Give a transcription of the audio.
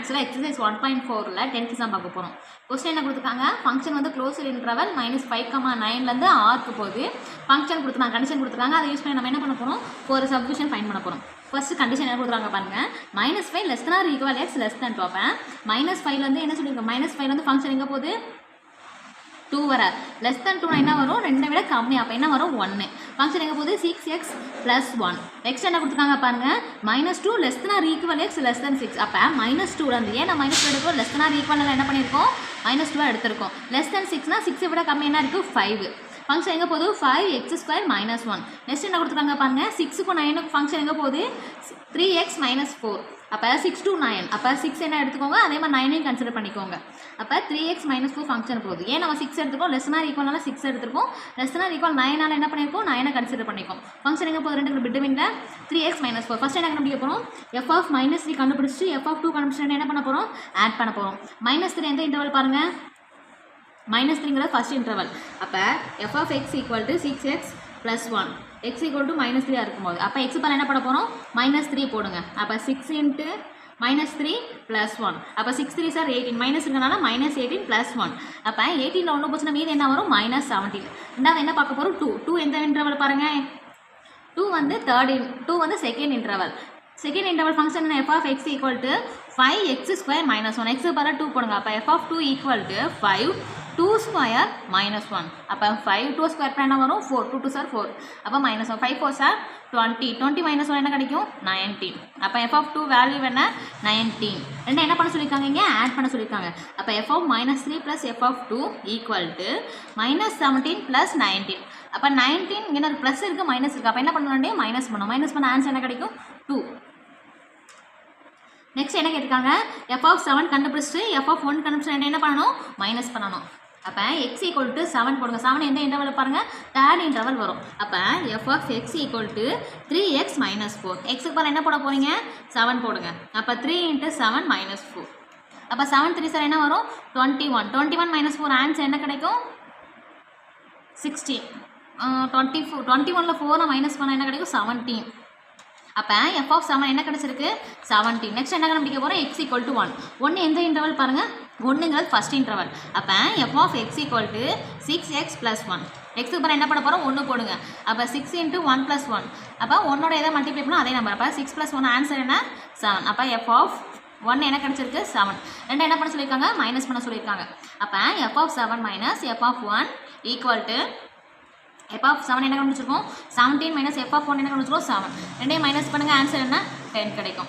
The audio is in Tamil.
மேக்ஸில் எக்ஸசைஸ் 1.4ல் 10th சம் பார்க்க போகிறோம். கொஸ்டின் என்ன கொடுத்துருக்காங்க, ஃபங்க்ஷன் வந்து க்ளோஸ்டு இன்டர்வல் -5,9லேருந்து ஆர்க்கு போகுது. ஃபங்க்ஷன் கொடுத்துருக்காங்க, கண்டிஷன் கொடுத்துருக்காங்க. அதை யூஸ் பண்ணி நம்ம என்ன பண்ண போகிறோம், ஒரு சப்டிவிஷன் ஃபைண்ட் பண்ண போகிறோம். ஃபர்ஸ்ட் கண்டிஷன் என்ன கொடுத்துருக்காங்க பாருங்கள், -5 less than or equal x less than 12. -5 என்ன சொல்லியிருக்கோம், -5 ஃபங்க்ஷன் எங்கே போகுது 2 வர, லெஸ் தென் 2 என்ன வரும், 2 விட கம்மி, அப்போ என்ன வரும் 1. ஃபங்க்ஷன் எங்கே போகுது 6x + 1. நெக்ஸ்ட் என்ன கொடுத்துருக்காங்க பாருங்கள், -2 less than or equal x less than 6. அப்போ -2 ஏன் நம்ம -2 எடுக்கிறோம், லெஸ் தென் ஆர் ஈக்குவல் என்ன பண்ணியிருக்கோம், -2 எடுத்திருக்கோம். லெஸ் தென் 6னா 6 விட கம்மி என்ன இருக்குது 5. ஃபங்க்ஷன் எங்கே போகுது 5x² - 1. நெக்ஸ்ட் என்ன கொடுத்துருக்காங்க பாருங்கள், 6க்கும் 9க்கும் ஃபங்க்ஷன் எங்கே போகுது 3x - 4. அப்போ 6 to 9, அப்போ 6 என்ன எடுத்துக்கோங்க, அதே மாதிரி 9ஐயும் கன்சிடர் பண்ணிக்கோங்க. அப்போ 3x - 4 ஃபங்க்ஷன் போகுது. ஏன் நம்ம 6 எடுத்துக்கோம், லெஸ் தென் ஆர் ஈக்குவல்னால 6 எடுத்துருக்கோம், லெஸ் தென் ஆர் ஈக்குவல் 9னால என்ன பண்ணியிருக்கோம், 9ஐ கன்சிடர் பண்ணிக்கோம். ஃபங்க்ஷன் எங்கே போகுது, 2 பிட்வீனில் 3x - 4. ஃபஸ்ட் என்ன கண்டுபிடிக்க போகிறோம், f(-3) கண்டுபிடிச்சி f(2) கண்டுபிடிச்சி என்ன பண்ண போகிறோம், ஆட் பண்ண போகிறோம். -3 எந்த இன்டர்வல் பாருங்கள், -3ங்கிறது ஃபஸ்ட் இன்டர்வல். அப்போ f(x) = 6x + 1, x = -3 இருக்கும்போது அப்போ x பண்ண என்ன பண்ண போகிறோம், -3 போடுங்க. அப்போ 6 × -3 + 1, அப்போ 6 3 சார் 18, மைனஸ் இருக்கனால -18 + 1. அப்போ 18ல் 1 போச்சுன்னா மீது என்ன வரும், -17. ரெண்டாவது என்ன பார்க்க போகிறோம், 2 எந்த இன்டர்வல் பாருங்கள், 2 வந்து second interval. Second interval function f(x) = 5x² - 1, x பதிலாக 2 போடுங்க. அப்போ f(2) = 5 2² - 1. அப்போ 5 2² என்ன வரும் 4, 2 2 4. அப்போ -1, 5 4 20, 20 - 1 என்ன கிடைக்கும் 19. அப்போ f(2) வேல்யூ என்ன 19. ரெண்டு என்ன பண்ண சொல்லியிருக்காங்க, இங்கே ஆட் பண்ண சொல்லியிருக்காங்க. அப்போ f(-3) + f(2) = -17 + 19. அப்போ 19 இங்கே ஒரு ப்ளஸ் இருக்குது, மைனஸ் இருக்குது. அப்போ என்ன பண்ணணும், மைனஸ் பண்ணணும். மைனஸ் பண்ண ஆன்சர் என்ன கிடைக்கும் 2. நெக்ஸ்ட் என்ன கேட்டிருக்காங்க, f(7) கண்டுபிடிச்சிட்டு f(1) கண்டுபிடிச்சி என்ன பண்ணணும், மைனஸ் பண்ணணும். அப்போ x = 7 போடுங்க. 7 எந்த இன்டர்வல் பாருங்கள், தேர்ட் இன்டர்வல் வரும். அப்போ f(x) = 3x - 4. எக்ஸுக்கு பதில் என்ன போட போகிறீங்க, 7 போடுங்க. அப்போ 3 × 7 - 4. அப்போ 7 3 சார் என்ன வரும் 21. 21 - 4 ஆன்சர் என்ன கிடைக்கும் 16. 21ல் 4 மைனஸ் பண்ணால் என்ன கிடைக்கும் 17. அப்போ f(7) என்ன கிடச்சிருக்கு 17. நெக்ஸ்ட் என்ன கண்டுபிடிக்க போகிறோம், x = 1. 1 எந்த இன்டர்வல் பாருங்கள், 1ங்கிறது ஃபஸ்ட் இன்டர்வல். அப்போ f(x) = 6x + 1. எக்ஸுக்கு அப்புறம் என்ன பண்ண போகிறோம் 1 போடுங்க. அப்போ 6 × 1 + 1. அப்போ 1ஓட எதை மல்டிப்ளை பண்ணணும் அதே நம்பர். அப்போ 6 + 1 ஆன்சர் என்ன 7. அப்போ f(1) என்ன கிடச்சிருக்கு 7. ரெண்டு என்ன பண்ண சொல்லியிருக்காங்க, மைனஸ் பண்ண சொல்லியிருக்காங்க. அப்போ f(7) - f(1) f(7) என்ன கண்டுபிடிச்சிருக்கோம் 17 - f(1) என்ன கண்டுபிடிச்சிருக்கோம் 7. ரெண்டையும் மைனஸ் பண்ணுங்கள், ஆன்சர் என்ன 10 கிடைக்கும்.